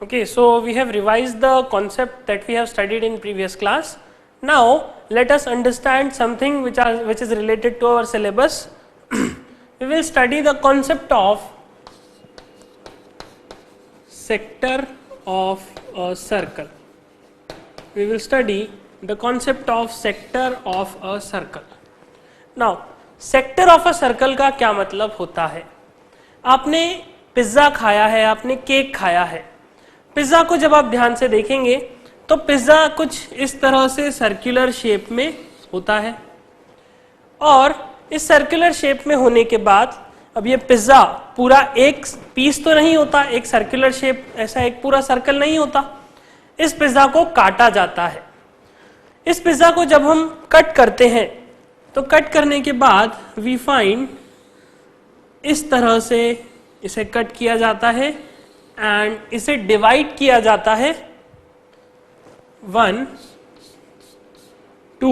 Okay, so we have revised the concept that we have studied in previous class. Now let us understand something which is related to our syllabus. We will study the concept of sector of a circle. We will study the concept of sector of a circle. Now sector of a circle का क्या मतलब होता है? आपने pizza खाया है, आपने cake खाया है. पिज्ज़ा को जब आप ध्यान से देखेंगे तो पिज्ज़ा कुछ इस तरह से सर्कुलर शेप में होता है, और इस सर्कुलर शेप में होने के बाद अब ये पिज्ज़ा पूरा एक पीस तो नहीं होता, एक सर्कुलर शेप ऐसा एक पूरा सर्कल नहीं होता. इस पिज्ज़ा को काटा जाता है. इस पिज्ज़ा को जब हम कट करते हैं तो कट करने के बाद वी फाइंड इस तरह से इसे कट किया जाता है एंड इसे डिवाइड किया जाता है 1, 2,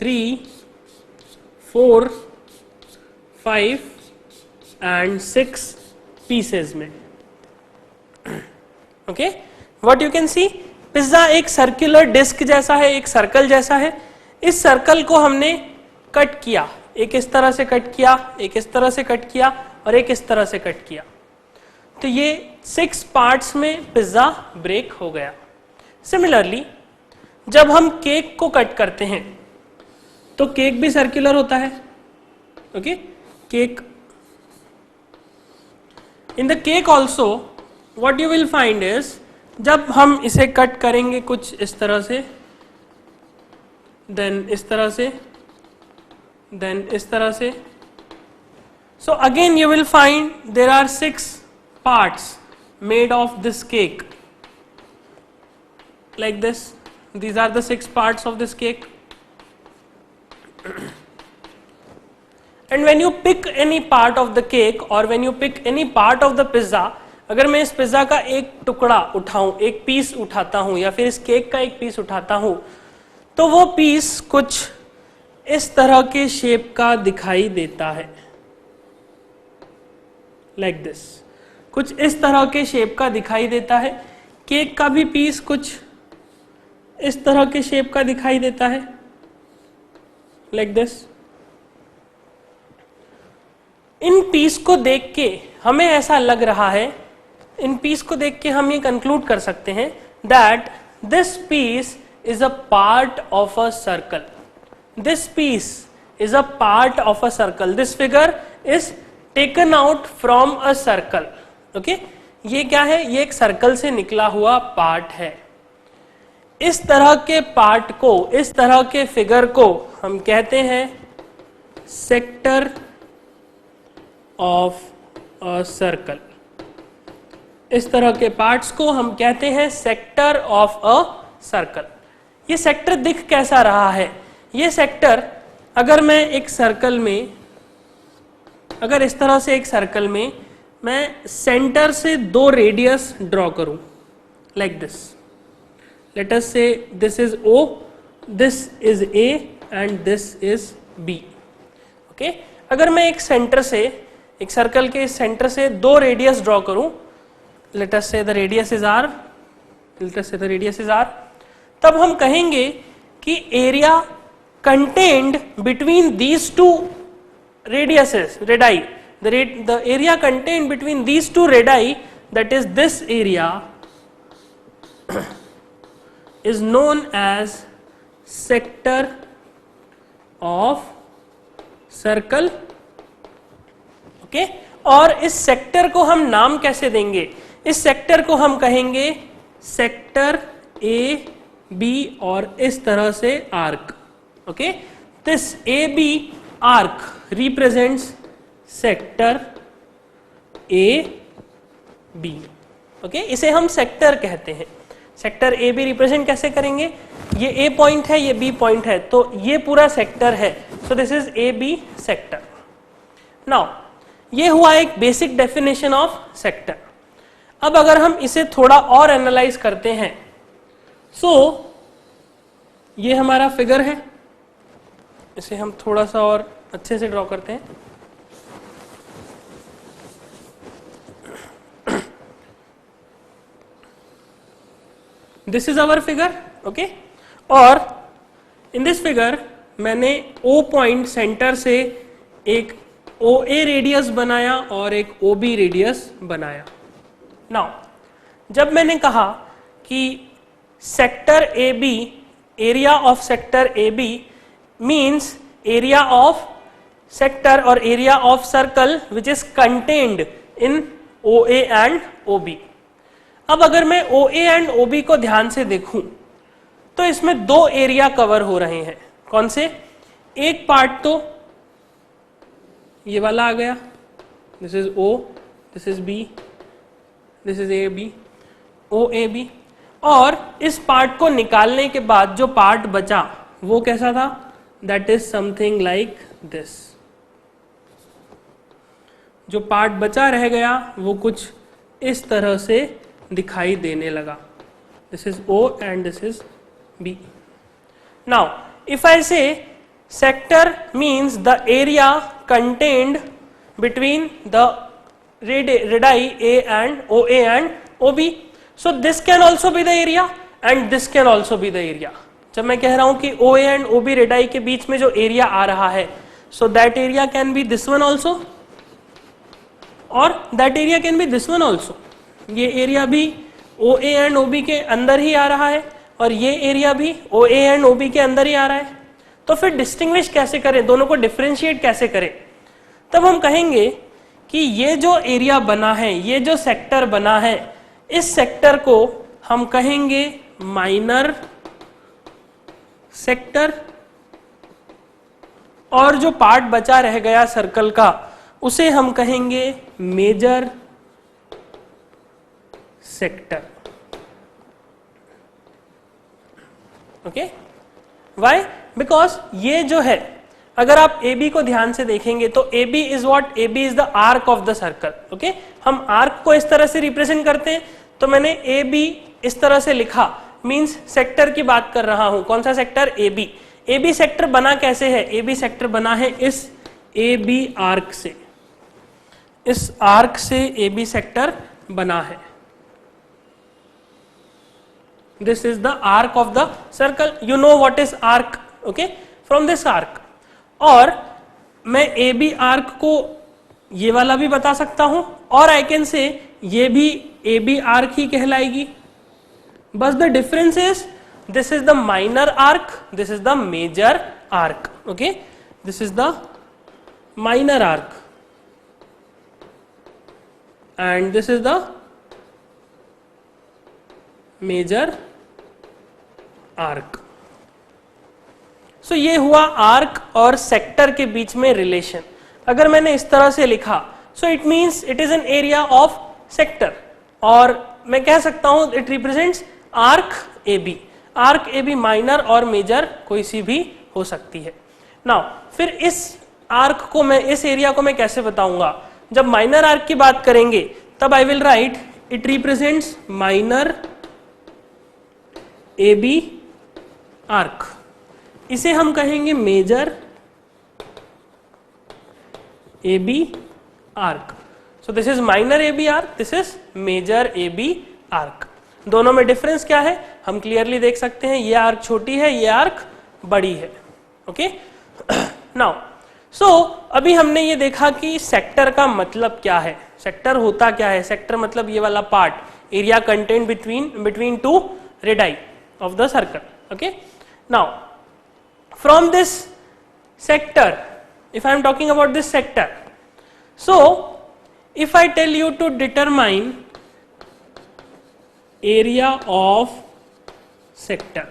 3, 4, 5 एंड 6 पीसेस में. Okay, what you can C, pizza एक सर्कुलर डिस्क जैसा है, एक सर्कल जैसा है. इस सर्कल को हमने कट किया, एक इस तरह से कट किया, एक इस तरह से कट किया और एक इस तरह से कट किया. तो ये 6 पार्ट्स में पिज्जा ब्रेक हो गया. सिमिलरली जब हम केक को कट करते हैं तो केक भी सर्कुलर होता है. Okay, cake in the cake also what you will find is, जब हम इसे कट करेंगे कुछ इस तरह से, देन इस तरह से, देन इस तरह से, so again you will find there are 6 parts made of this cake like this. These are the 6 parts of this cake. And when you pick any part of the cake or when you pick any part of the pizza, अगर मैं इस pizza का एक टुकड़ा उठाऊं, एक piece उठाता हूं या फिर इस केक का एक पीस उठाता हूं, तो वो पीस कुछ इस तरह के शेप का दिखाई देता है, लाइक दिस. कुछ इस तरह के शेप का दिखाई देता है. केक का भी पीस कुछ इस तरह के शेप का दिखाई देता है, लाइक दिस. इन पीस को देख के हमें ऐसा लग रहा है, इन पीस को देख के हम ये कंक्लूड कर सकते हैं that this piece is a part of a circle. This piece is a part of a circle. This figure is taken out from a circle. Okay, ये क्या है, ये एक सर्कल से निकला हुआ पार्ट है. इस तरह के पार्ट को, इस तरह के फिगर को हम कहते हैं सेक्टर ऑफ अ सर्कल. इस तरह के पार्ट्स को हम कहते हैं सेक्टर ऑफ अ सर्कल. ये सेक्टर दिख कैसा रहा है? ये सेक्टर, अगर मैं एक सर्कल में, अगर इस तरह से एक सर्कल में मैं सेंटर से 2 रेडियस ड्रॉ करूं, लाइक दिस. लेट अस से this is O, this is A and this is B. Okay, अगर मैं एक सेंटर से, एक सर्कल के सेंटर से 2 रेडियस ड्रॉ करूं, लेट अस से the radius is R, let us से द रेडियस इज R, तब हम कहेंगे कि area contained between these 2 radiuses, radii, the area contained between these 2 radii, that is this area, is known as sector of circle. Okay, और इस sector को हम नाम कैसे देंगे? इस सेक्टर को हम कहेंगे सेक्टर A, B और इस तरह से arc. Okay, this AB arc represents sector AB. Okay, इसे हम सेक्टर कहते हैं. सेक्टर AB रिप्रेजेंट कैसे करेंगे? ये A पॉइंट है, ये B पॉइंट है, तो ये पूरा सेक्टर है. सो this is AB sector. Now ये हुआ एक बेसिक डेफिनेशन ऑफ सेक्टर. अब अगर हम इसे थोड़ा और एनालाइज करते हैं, सो ये हमारा फिगर है, इसे हम थोड़ा सा और अच्छे से ड्रॉ करते हैं. This is our figure, okay. और इन दिस फिगर मैंने O पॉइंट सेंटर से एक OA रेडियस बनाया और एक OB रेडियस बनाया। नाउ जब मैंने कहा कि sector AB, area of sector AB means area of sector और area of circle which is contained in OA and OB। अब अगर मैं OA एंड OB को ध्यान से देखूं तो इसमें दो एरिया कवर हो रहे हैं। कौन से? एक पार्ट तो ये वाला आ गया, this is O, this is B, this is AB, OAB। और इस पार्ट को निकालने के बाद जो पार्ट बचा वो कैसा था? That is something like this. जो पार्ट बचा रह गया वो कुछ इस तरह से दिखाई देने लगा। This is O and this is B। Now if I say sector means the area contained between the radii A and OA and OB, so this can also be the area and this can also be the area। जब मैं कह रहा हूं कि OA and OB radii के बीच में जो area आ रहा है, so that area can be this one also और that area can be this one also। ये एरिया भी OA and OB के अंदर ही आ रहा है और ये एरिया भी OA and OB के अंदर ही आ रहा है। तो फिर डिस्टिंग्विश कैसे करें, दोनों को डिफरेंशिएट कैसे करें? तब हम कहेंगे कि ये जो एरिया बना है, ये जो सेक्टर बना है, इस सेक्टर को हम कहेंगे माइनर सेक्टर, और जो पार्ट बचा रह गया सर्कल का उसे हम कहेंगे major sector. Okay, why? Because ये जो है, अगर आप AB को ध्यान से देखेंगे तो AB is what? AB is the arc of the circle. Okay, हम आर्क को इस तरह से रिप्रेजेंट करते हैं, तो मैंने AB इस तरह से लिखा, मींस सेक्टर की बात कर रहा हूं। कौन सा सेक्टर? AB। AB सेक्टर बना कैसे है? AB सेक्टर बना है इस AB आर्क से, इस आर्क से AB सेक्टर बना है। This is the arc of the circle. You know what is arc, okay, from this arc. और मैं AB आर्क को ये वाला भी बता सकता हूं, और आई कैन से ये भी AB आर्क ही कहलाएगी। बस the difference is this is the minor arc, this is the major arc. Okay, this is the minor arc and this is the major arc. So ये हुआ आर्क और सेक्टर के बीच में रिलेशन। अगर मैंने इस तरह से लिखा, so it means it is an area of sector, और मैं कह सकता हूं it represents arc AB। Arc AB minor और मेजर कोई सी भी हो सकती है। नाउ फिर इस आर्क को मैं, इस एरिया को मैं कैसे बताऊंगा? जब माइनर आर्क की बात करेंगे तब I will write it represents minor AB arc. इसे हम कहेंगे major AB arc. So this is minor AB arc, this is major AB arc. दोनों में डिफरेंस क्या है हम क्लियरली देख सकते हैं। ये आर्क छोटी है, ये आर्क बड़ी है। ओके, नाउ सो अभी हमने ये देखा कि सेक्टर का मतलब क्या है, सेक्टर होता क्या है। सेक्टर मतलब ये वाला part, area content between two radii of the circle. Okay, now from this sector, if I am talking about this sector, so if I tell you to determine area of sector,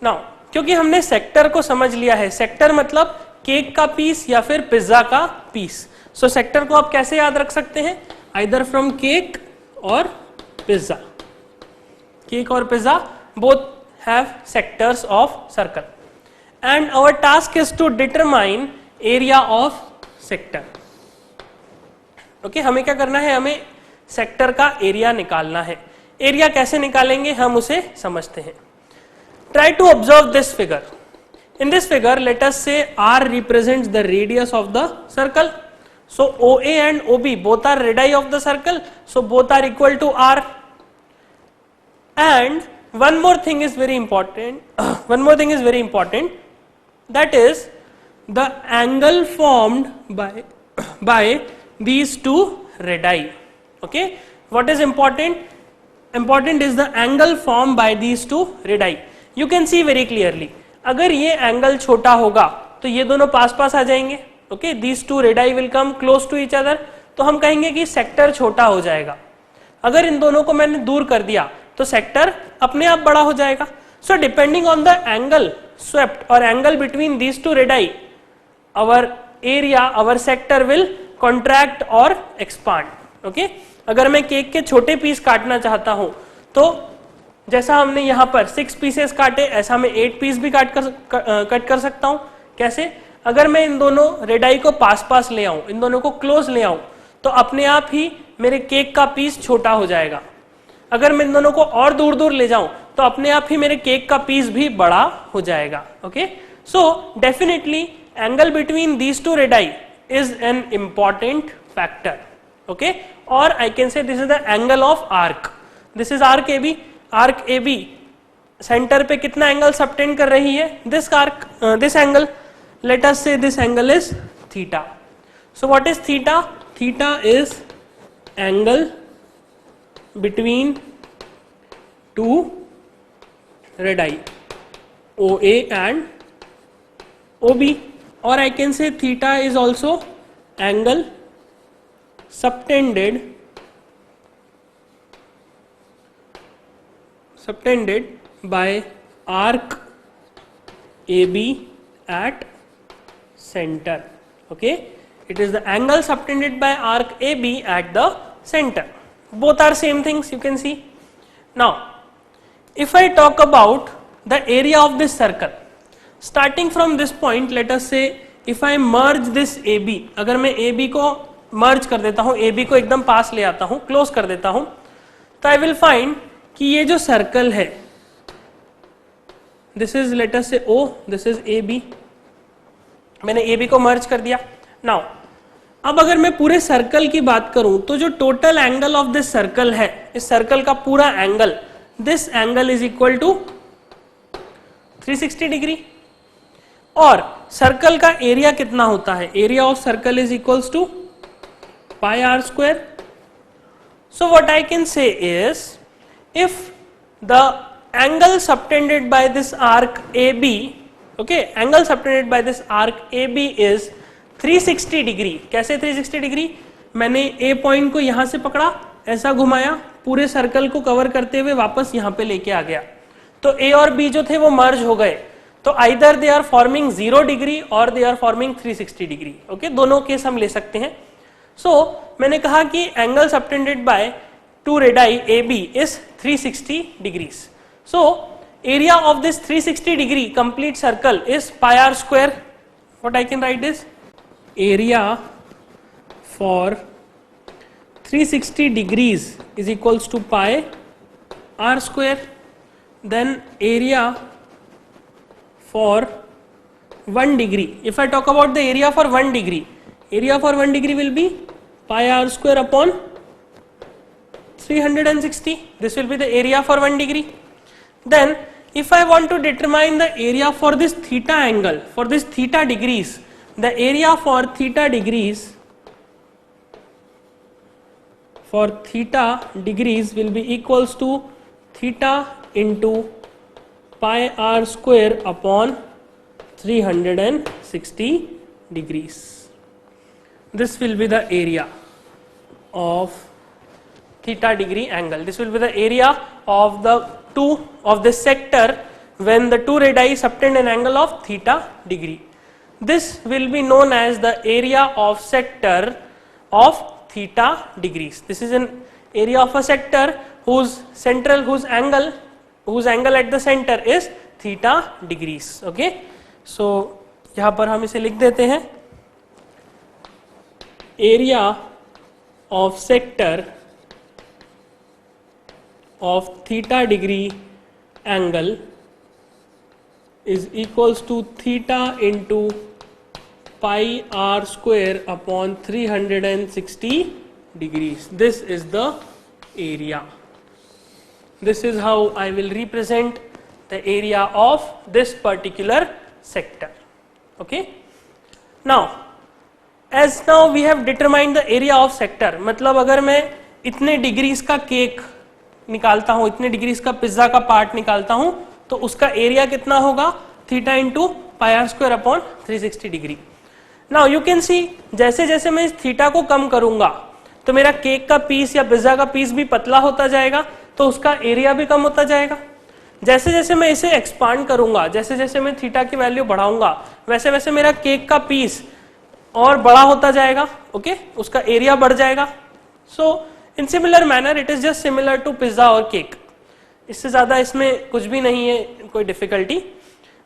now क्योंकि हमने sector को समझ लिया है, sector मतलब cake का piece या फिर पिज्जा का पीस। सो सेक्टर को आप कैसे याद रख सकते हैं? आइदर फ्रॉम केक और पिज्जा। केक और pizza both have sectors of circle and our task is to determine area of sector. Okay, हमें क्या करना है? हमें सेक्टर का एरिया निकालना है। एरिया कैसे निकालेंगे हम उसे समझते हैं। Try to observe this figure. In this figure, let us say R represents the radius of the circle. So OA and OB both are radii of the circle. So both are equal to R. And one more thing is very important. One more thing is very important. That is the angle formed by these two radii. Okay. What is important? Important is the angle formed by these two radii. You can see very clearly. अगर ये angle छोटा होगा तो ये दोनों पास पास आ जाएंगे. Okay, these two radii will come close to each other. तो हम कहेंगे कि सेक्टर छोटा हो जाएगा. अगर इन दोनों को मैंने दूर कर दिया तो सेक्टर अपने आप बड़ा हो जाएगा. So depending on the angle swept और angle between these two radii, our area, our sector will contract or expand. Okay, अगर मैं केक के छोटे पीस काटना चाहता हूं तो जैसा हमने यहां पर 6 पीसेस काटे, ऐसा मैं 8 पीस भी कट कर सकता हूं. कैसे? अगर मैं इन दोनों रेडाई को पास पास ले आऊं, इन दोनों को क्लोज ले आऊं, तो अपने आप ही मेरे केक का पीस छोटा हो जाएगा. अगर मैं इन दोनों को और दूर दूर ले जाऊं तो अपने आप ही मेरे केक का पीस भी बड़ा हो जाएगा. Okay, so definitely angle between these two radii is an important factor. Okay, or I can say this is the angle of arc. This is arc AB. Arc AB center पे कितना angle subtend कर रही है? This arc, this angle. Let us say this angle is theta. So what is theta? Theta is angle between two radii, OA and OB. Or I can say theta is also angle subtended by arc AB at center. Okay, it is the angle subtended by arc AB at the center. Both are same things, you can see. Now if I talk about the area of this circle, starting from this point, let us say if I merge this AB, अगर मैं AB को merge कर देता हूँ, AB को एकदम पास ले आता हूँ, close कर देता हूँ, तो I will find कि ये जो circle है, this is let us say O, this is AB, मैंने AB को merge कर दिया. Now अब अगर मैं पूरे सर्कल की बात करूं तो जो total angle of this circle है, इस सर्कल का पूरा angle, this angle is equal to 360 degree. और सर्कल का एरिया कितना होता है? Area of circle is equals to pi r square. So what I can say is, if the angle subtended by this arc A B, okay, angle subtended by this arc A B is 360 degree. कैसे 360 degree? मैंने ए point को यहां से पकड़ा, ऐसा घुमाया, पूरे circle को कवर करते हुए वापस यहां पे लेके आ गया, तो ए और बी जो थे वो मर्ज हो गए. तो either they are forming 0 degree और they are forming 360 degree. Okay, दोनों केस हम ले सकते हैं. सो मैंने कहा कि angle subtended by two radii A B is 360 degrees. So area of this 360 degree complete circle is pi r square. What I can write is area for 360 degrees is equals to pi r square. Then area for 1 degree, if I talk about the area for 1 degree, area for 1 degree will be pi r square upon 360. This will be the area for 1 degree. Then if I want to determine the area for this theta angle, for this theta degrees, the area for theta degrees will be equals to theta into pi r square upon 360 degrees. This will be the area of theta degree angle. This will be the area of the sector when the two radii subtend an angle of theta degree. This will be known as the area of sector of theta degrees. This is an area of a sector whose angle at the center is theta degrees. Okay, so यहाँ पर हम इसे लिख देते हैं, area of sector of theta degree angle is equals to theta into pi r square upon 360 degrees. This is the area. this is how I will represent the area of this particular sector. Okay, now as now we have determined the area of sector, मतलब अगर मैं इतने degrees का cake निकालता हूं, इतने degrees का pizza का पार्ट निकालता हूं, तो उसका एरिया कितना होगा, theta into pi r square upon 360 degree. Now you can see जैसे जैसे मैं इस थीटा को कम करूंगा तो मेरा केक का पीस या पिज्जा का पीस भी पतला होता जाएगा, तो उसका एरिया भी कम होता जाएगा. जैसे जैसे मैं इसे एक्सपांड करूंगा, जैसे जैसे मैं थीटा की वैल्यू बढ़ाऊंगा, वैसे वैसे मेरा केक का पीस और बड़ा होता जाएगा. ओके, उसका एरिया बढ़ जाएगा. So in similar manner it is just similar to pizza और केक. इससे ज्यादा इसमें कुछ भी नहीं है, कोई difficulty.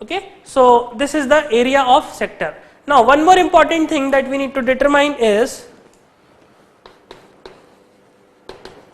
Okay, so this is the area of sector. Now one more important thing that we need to determine is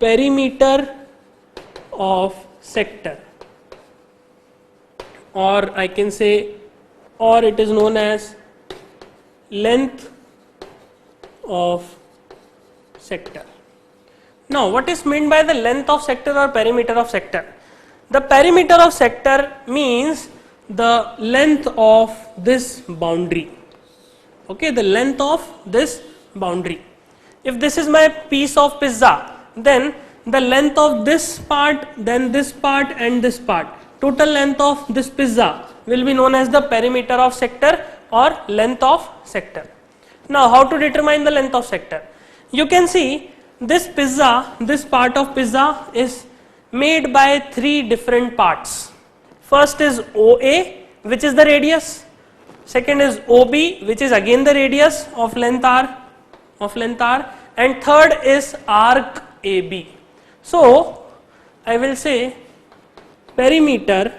perimeter of sector, or I can say, or it is known as length of sector. Now what is meant by the length of sector or perimeter of sector? The perimeter of sector means the length of this boundary. Okay, the length of this boundary. If this is my piece of pizza, then the length of this part, then this part and this part, total length of this pizza will be known as the perimeter of sector or length of sector. Now how to determine the length of sector? You can see this pizza, this part of pizza is made by three different parts. First is OA, which is the radius. Second is OB, which is again the radius of length r, and third is arc AB. So I will say perimeter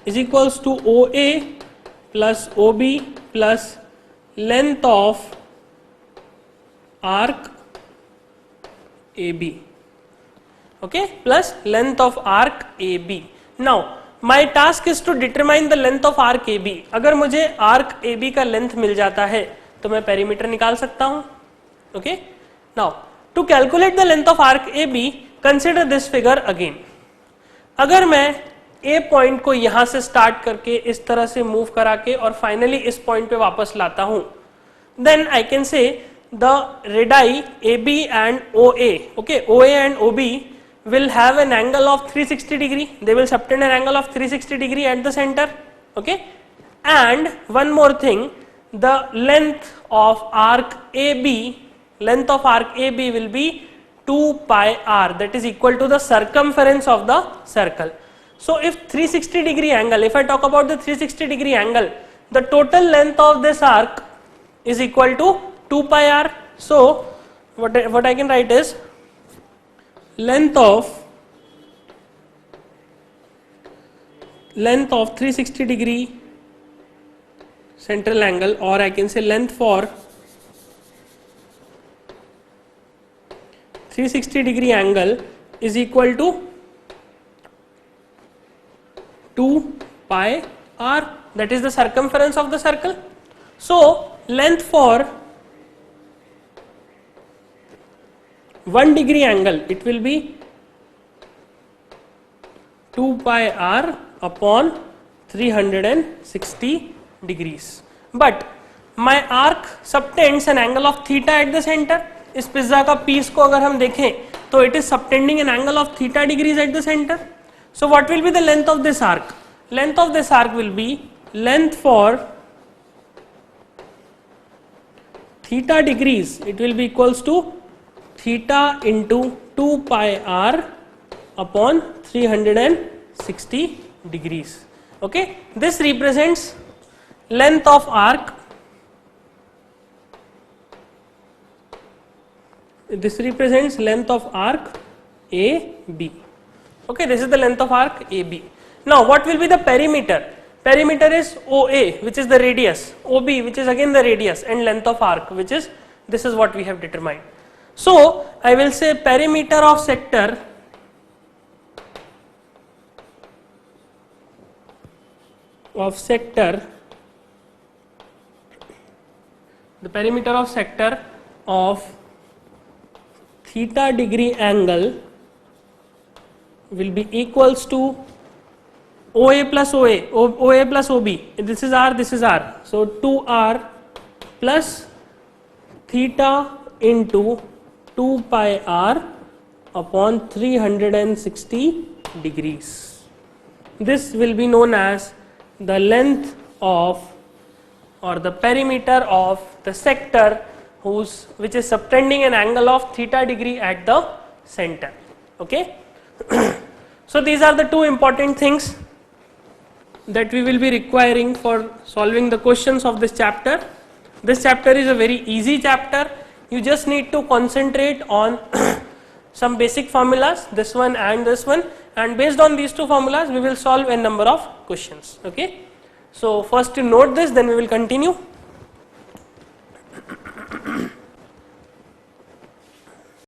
is equals to OA plus OB plus length of arc AB. Okay, plus length of arc AB. Now my task is to determine the length of arc AB. अगर मुझे arc AB का length मिल जाता है तो मैं perimeter निकाल सकता हूं. Okay, now to calculate the length of arc AB, consider this figure again. अगर मैं A point को यहां से start करके इस तरह से move करा के और finally इस point पे वापस लाता हूं, then I can say the radii AB and OA, okay, OA and OB will have an angle of 360 degree. They will subtend an angle of 360 degree at the center. Okay, and one more thing, the length of arc AB, length of arc AB will be 2 pi r, that is equal to the circumference of the circle. So if 360 degree angle, if I talk about the 360 degree angle, the total length of this arc is equal to 2 pi r. So what I can write is length of 360 degree central angle, or I can say length for 360 degree angle is equal to 2 pi r, that is the circumference of the circle. So length for 1 degree angle, it will be 2 pi r upon 360 degrees. But my arc subtends an angle of theta at the center. इस pizza का piece को अगर हम देखें तो it is subtending an angle of theta degrees at the center. So what will be the length of this arc? Length of this arc will be length for theta degrees, it will be equals to theta into 2 pi r upon 360 degrees. Okay, this represents length of arc. This represents length of arc AB. Okay, this is the length of arc AB. Now what will be the perimeter? Perimeter is OA, which is the radius, OB, which is again the radius, and length of arc, which is, this is what we have determined. So I will say perimeter of sector the perimeter of sector of theta degree angle will be equals to OA plus OA, OA plus OB. This is R, this is R. So 2R plus theta into 2 pi R upon 360 degrees. This will be known as the length of or the perimeter of the sector which is subtending an angle of theta degree at the center. Okay. So these are the two important things that we will be requiring for solving the questions of this chapter. This chapter is a very easy chapter. You just need to concentrate on some basic formulas, this one and this one, and based on these two formulas we will solve a number of questions. Okay. So first you note this, then we will continue.